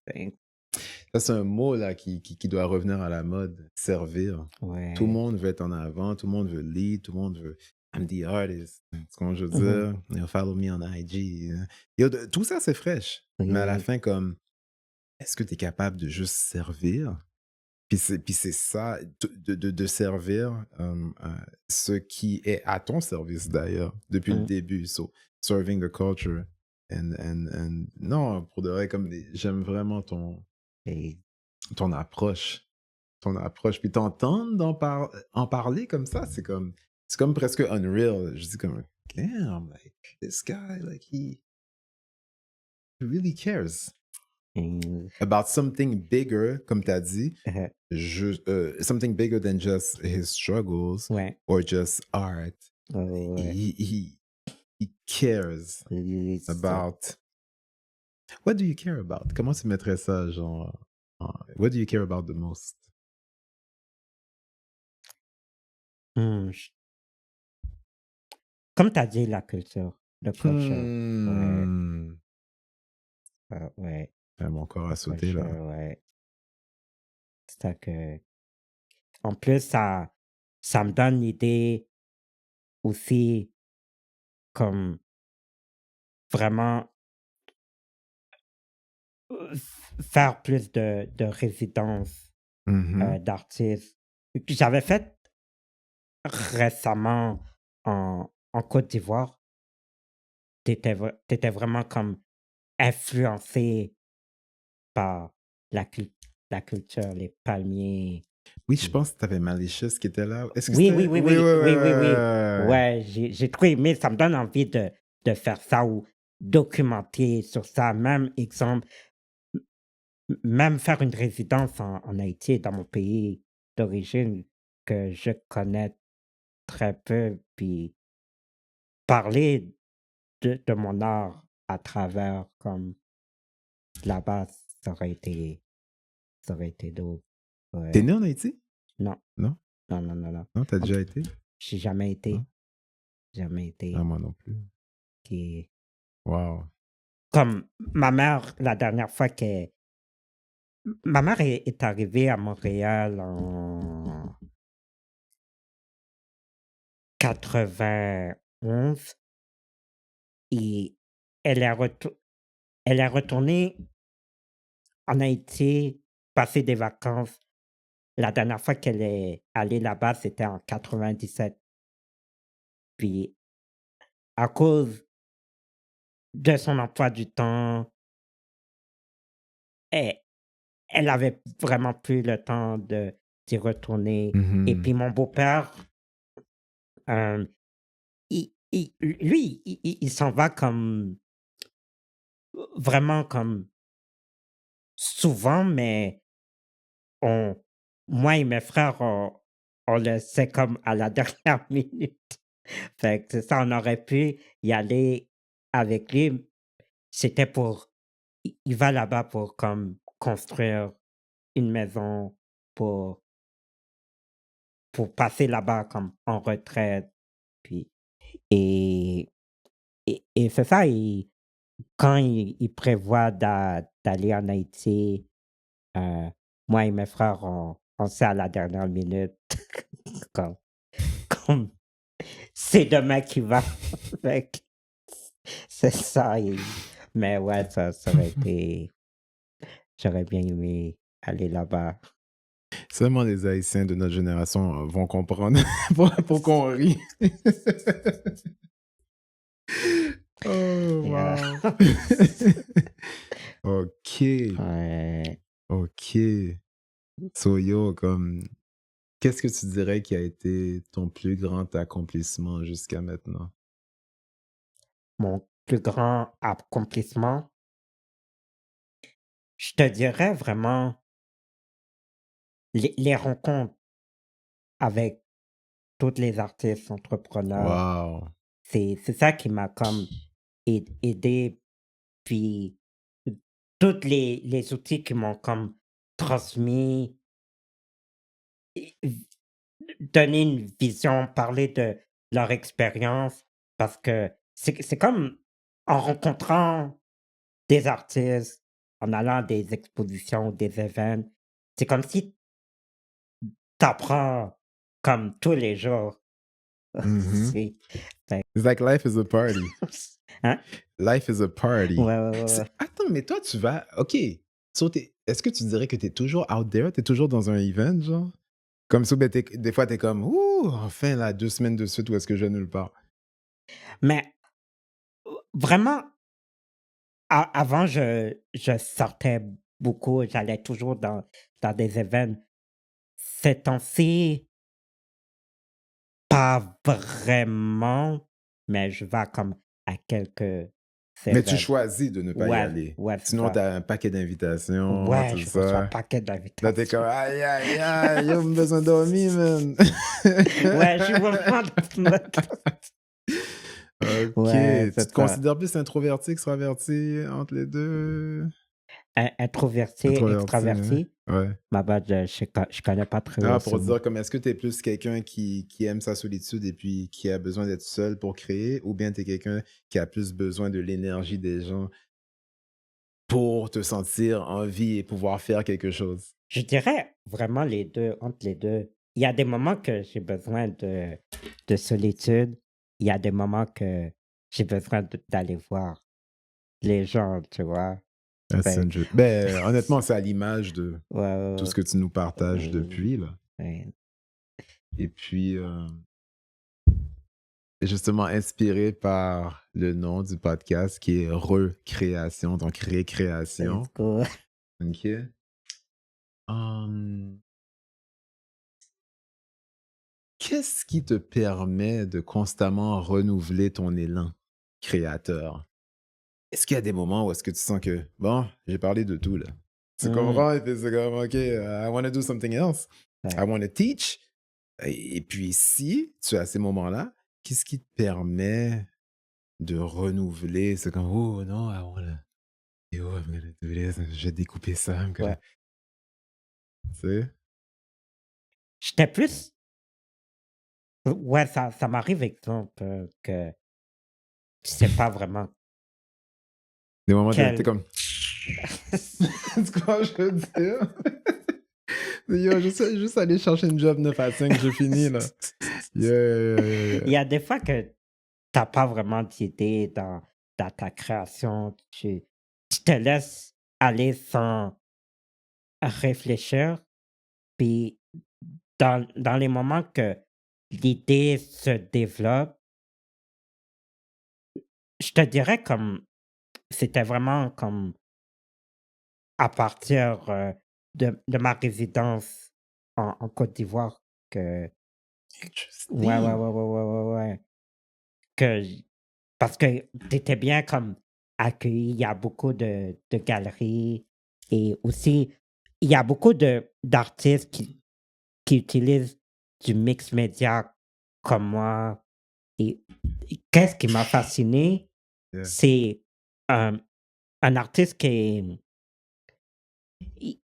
Ben, Ça, c'est un mot là qui doit revenir à la mode, servir. Tout le ouais. monde veut être en avant, tout le monde veut lead, tout le monde veut I'm the artist. C'est comment je veux Mhm. dire? You know, follow me on IG. Yo, tout ça, c'est fraîche. Mais à la Oui. fin, comme, est-ce que tu es capable de juste servir? Puis c'est ça, de servir ce qui est à ton service d'ailleurs, depuis le Mm. début. So, serving the culture. Non, pour de vrai, comme j'aime vraiment Et ton approche. Ton approche. Puis t'entendre en parler comme ça, c'est comme presque unreal. Je dis comme, damn, like, this guy, like, he really cares et about something bigger, comme t'as dit, euh, something bigger than just his struggles ouais. or just art. Ouais. He cares Oui, about. What do you care about? Comment tu mettrais ça, genre, what do you care about the most? je comme tu as dit, la culture, le culture, ouais, Hmm. ouais, Mon corps la a sauté là. culture, ouais. C'est ça que en plus, ça me donne l'idée aussi comme vraiment, faire plus de résidences, Mhm. d'artistes. Et puis j'avais fait récemment en Côte d'Ivoire. Tu étais vraiment comme influencé par la cul la culture, les palmiers. Oui, je Mmh. pense que tu avais Malicious qui était là. Est-ce que Oui, oui, c'était oui, oui, ouais, oui, ouais, oui, oui, ouais, oui. ouais, ouais. Ouais, j'ai trop aimé, ça me donne envie de faire ça ou documenter sur ça. Même exemple, même faire une résidence en Haïti, dans mon pays d'origine que je connais très peu, puis parler de mon art à travers comme là-bas, ça aurait été ça aurait été dope. Tu Ouais. né en Haïti? Non, Non? non, non, non, non. Non, t'as En déjà été? j'ai jamais Non? été, jamais Ah, été. moi non plus. Qui Wow. comme ma mère, la dernière fois que ma mère est arrivée à Montréal en 91 et elle est retou elle est retournée en Haïti passer des vacances. La dernière fois qu'elle est allée là-bas, c'était en 97. Puis à cause de son emploi du temps, elle elle avait vraiment plus le temps de d'y retourner et Mhm. puis mon beau-père, hem, il lui, il s'en va comme vraiment comme souvent, mais on moi et mes frères, on le sait comme à la dernière minute. Fait que c'est ça, on aurait pu y aller avec lui. C'était pour il va là-bas pour comme construire une maison pour passer là-bas comme en retraite, puis et et c'est ça, quand il prévoit d'aller en Haïti, heu, moi et mes frères, on sait à la dernière minute comme comme c'est demain qui va. Fait que c'est ça mais ouais, ça aurait été j'aurais bien aimé aller là-bas. Seulement les Haïtiens de notre génération vont comprendre pour qu'on rit. Oh, Yeah. wow. OK. Ouais. OK. So, yo, comme, qu'est-ce que tu dirais qui a été ton plus grand accomplissement jusqu'à maintenant? Mon plus grand accomplissement, je te dirais vraiment les rencontres avec toutes les artistes, entrepreneurs. Wow. C'est ça qui m'a comme aidé, puis toutes les outils qui m'ont comme transmis, et donné une vision, parler de leur expérience parce que c'est comme en rencontrant des artistes, en allant à des expositions, des événements. C'est comme si tu apprends comme tous les jours. Mhm. C'est fait It's like life is a party. hein? Life is a Ouais, party. ouais, ouais, ouais. Attends, mais toi, tu vas. Ok. So, est-ce que tu dirais que tu es toujours out there? Tu es toujours dans un event, genre? Comme ça, ben, des fois, tu es comme, ouh, enfin, là, 2 semaines de suite, où est-ce que je vais nulle part? Mais vraiment, avant, je sortais beaucoup, j'allais toujours dans des événements. Ces temps-ci, pas vraiment, mais je vais comme à quelques Mais tu événements. choisis de ne pas y Ouais, aller. ouais, c'est Sinon, tu ça. as un paquet d'invitations, Ouais, tout je reçois un ça. paquet Là, t'es comme, d'invitations. aïe, aïe, aïe, yo, j'ai besoin de dormir, man. Ouais, je suis vraiment dans ce mode. Ok. Ouais, Tu c'est te ça. considères plus introverti qu'extraverti entre les deux? Introverti, Introverti, hein? extraverti, Ouais. ma bad, je connais pas trop Ah, ce pour mot. dire, comme, est-ce que tu es plus quelqu'un qui aime sa solitude et puis qui a besoin d'être seul pour créer, ou bien tu es quelqu'un qui a plus besoin de l'énergie des gens pour te sentir en vie et pouvoir faire quelque chose? Je dirais vraiment les 2 entre les 2. Il y a des moments que j'ai besoin de solitude, il y a des moments que j'ai besoin d'aller voir les gens, tu vois? Ah, Fait ben, honnêtement, c'est à l'image de ouais, tout ouais, ce que tu nous partages ouais, depuis, là. ouais, Et puis, justement, inspiré par le nom du podcast qui est Recréation, donc let's récréation. go. OK. Hum, Qu'est-ce qui te permet de constamment renouveler ton élan créateur? Est-ce qu'il y a des moments où est-ce que tu sens que, bon, j'ai parlé de tout, là. Tu Mmh, comprends? Et puis c'est comme, OK, I want to do something else. I ouais. want to teach. Et puis si tu as ces moments-là, qu'est-ce qui te permet de renouveler? C'est comme, oh non, I wanna, yo, I'm gonna do this. Je vais découper ça. Ouais. Tu sais? J'étais plus ouais, ça m'arrive exemple, que tu sais pas vraiment Des moments de, t'es quel comme, tu comprends ce que je veux dire? Yo, juste aller chercher une job 9 à 5, je finis, là. Yeah, yeah, yeah, yeah. il y a des fois que t'as pas vraiment d'idée dans ta création, tu te laisses aller sans réfléchir, puis dans les moments que l'idée se développe, je te dirais comme c'était vraiment comme à partir, de ma résidence en Côte d'Ivoire que ouais, ouais, Interesting. ouais, ouais, ouais, ouais, ouais, que j parce que tu étais bien comme accueilli, il y a beaucoup de galeries et aussi il y a beaucoup d'artistes qui utilisent du mix média comme moi et qu'est-ce qui m'a fasciné, Yeah. c'est, hem, un artiste i qui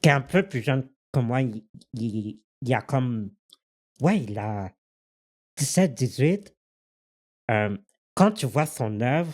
est un peu plus jeune que moi, il a comme ouais, il a 17, 18. Hem, quand tu vois son œuvre,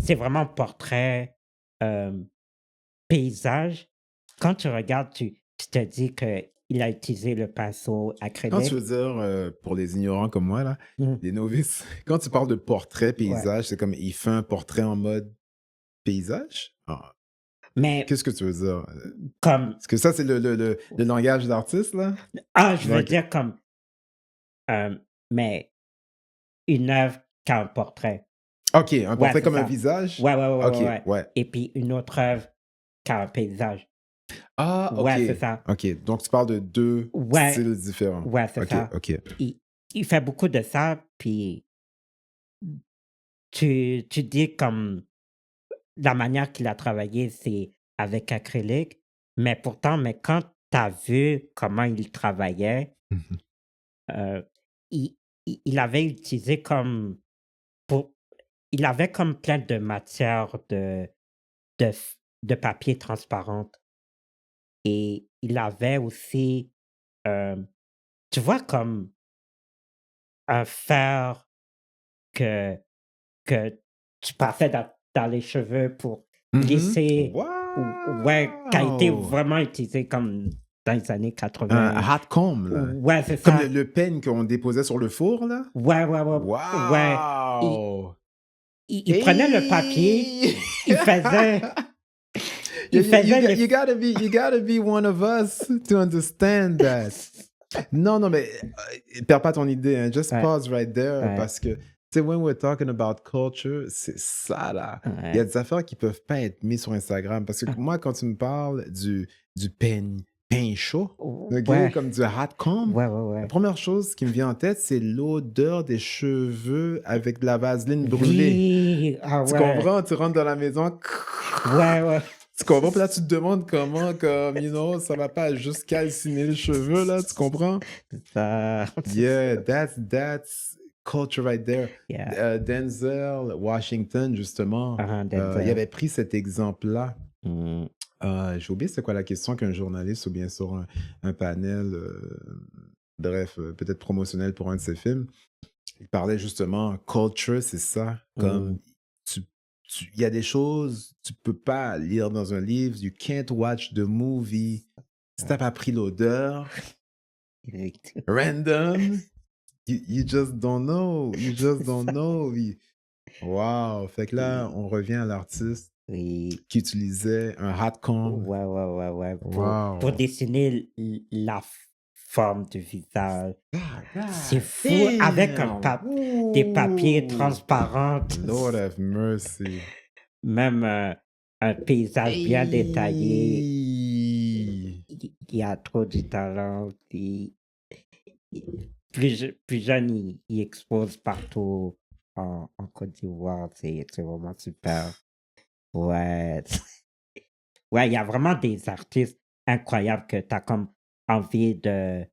c'est vraiment portrait, hem, paysage. Quand tu regardes, tu te dis qu'il a utilisé le pinceau Quand tu acrylique. veux dire, pour les ignorants comme moi, là, Mmh, les novices, quand tu parles de portrait ouais, paysage, c'est comme il fait un portrait en mode paysage? Ah, mais qu'est-ce que tu veux dire? comme Est-ce que ça, c'est le langage d'artiste, là? je veux Donc, dire comme, hem, mais une œuvre qui a un portrait. OK, un Ouais, portrait c'est comme un ça. visage? Ouais, ouais, ouais, ouais, OK, ouais ouais. et puis une autre œuvre qui a un paysage. Ah, OK. Ouais, c'est ça. OK, donc tu parles de 2 Ouais, styles différents. ouais, c'est OK, ça. OK. Il il fait beaucoup de ça, puis tu dis comme la manière qu'il a travaillé, c'est avec acrylique, mais pourtant, mais quand tu as vu comment il travaillait, Mmh. heu, il il avait utilisé comme pour il avait comme plein de matières de papier transparente et il avait aussi, hem, tu vois comme un fer que que tu passais dans les cheveux pour Mhm. lycée, ouais, qui a été Wow! vraiment utilisé comme dans les années Un 80. hot comb, là. Ouais, c'est Comme ça. le peigne qu'on déposait sur le four, là? Ouais, ouais, ouais, ouais. Il, Wow! il prenait le papier, Hey! il faisait, you, il you, you, faisait got- les. you gotta be you gotta be one of us to understand that. Non, non, mais perds pas ton idée, hein. Just Ouais, pause right there ouais, parce que, tu sais, when we're talking about culture, c'est ça, là. Il y a ouais. des affaires qui peuvent pas être mises sur Instagram parce que moi, quand tu me parles du pain chaud, OK, Ouais, comme du hot comb, ouais, ouais, la ouais. première chose qui me vient en tête, c'est l'odeur des cheveux avec de la vaseline brûlée. Oui, ah Tu ouais, comprends? Tu rentres dans la maison, ouais, ouais. tu comprends? Puis là, tu te demandes comment, comme, ça va pas juste calciner le cheveu, là, tu comprends? C'est ça. Yeah, that's culture right there. Yeah. Denzel Washington, justement, il Denzel. avait pris cet exemple-là. Mm. J'ai oublié c'est quoi la question qu'un journaliste ou bien sur un panel, bref, peut-être promotionnel pour un de ses films. Il parlait justement culture, c'est ça. Mm. Comme tu, il y a des choses tu peux pas lire dans un livre. You can't watch the movie. Si t'as pas pris l'odeur, Effectivement. random, you just don't know. You just C'est don't ça. know. Wow. Fait que là, Oui, on revient à l'artiste oui. qui utilisait un hot comb. Ouais, ouais, ouais, ouais. Pour Wow. dessiner la forme du visage. C'est God fou avec damn. des papiers Ooh. transparents. Lord have mercy. Même un paysage bien détaillé. Hey. Il y a trop de talent. Plus jeune, il expose partout en Côte d'Ivoire. C'est vraiment super. Ouais. Ouais, il y a vraiment des artistes incroyables que tu as comme envie de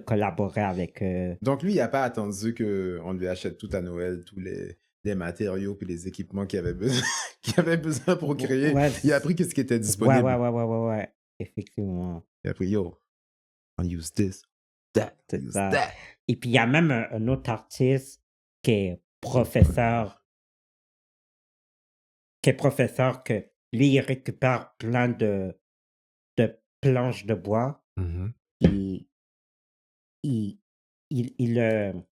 collaborer avec eux. Donc lui, il a pas attendu qu'on lui achète tout à Noël, tous les matériaux puis les équipements qu'il avait besoin, qu'il avait besoin pour créer. Ouais, Il a pris ce qui était ouais, ouais, disponible. ouais, ouais, ouais, ouais. Effectivement, Il a pris, yo, on use this, that, c'est use ça. that. Et puis, il y a même un autre artiste qui est professeur, que lui, il récupère plein de planches de bois. Mhm. Il, il,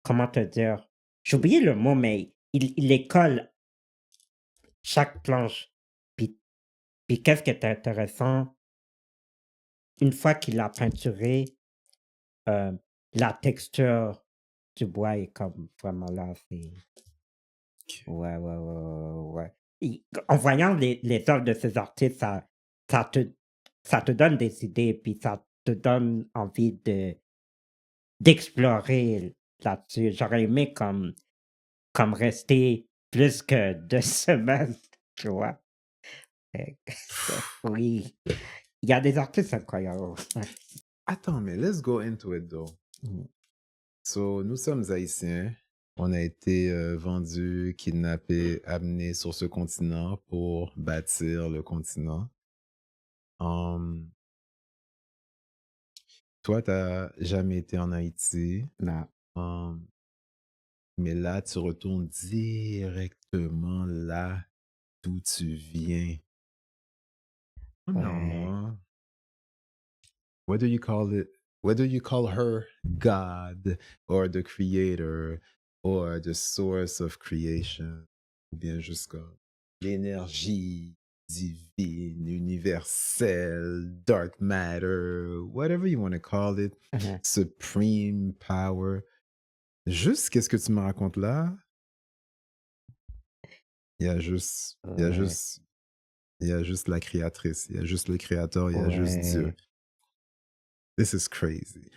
comment te dire? J'ai oublié le mot, mais il les colle chaque planche. Puis, qu'est-ce qui est intéressant, une fois qu'il a peinturé, euh, la texture du bois est comme vraiment là. Ouais, ouais, ouais, ouais, ouais. En voyant les œuvres de ces artistes, ça te, ça te donne des idées, puis ça te donne envie d'explorer là-dessus. J'aurais aimé comme rester plus que 2 semaines, tu vois. Fait que, oui, il y a des artistes incroyables. Attends, mais let's go into it though. Mm. So, nous sommes haïtiens. On a été vendus, kidnappés, amenés sur ce continent pour bâtir le continent. Um, Toi, t'as jamais été en Haïti. Non. Um, Mais là, tu retournes directement là d'où tu viens. Oh Ouais. non. Whether you call it, whether you call her God or the creator or the source of creation, ou bien juste comme l'énergie divine, universelle, dark matter, whatever you want to call it, Mhm. supreme power. Juste qu'est-ce que tu me racontes là? Il y a juste, il y a Ouais. juste Il y a juste la créatrice, il y a juste le créateur, il y a juste Dieu. Ouais. This is crazy.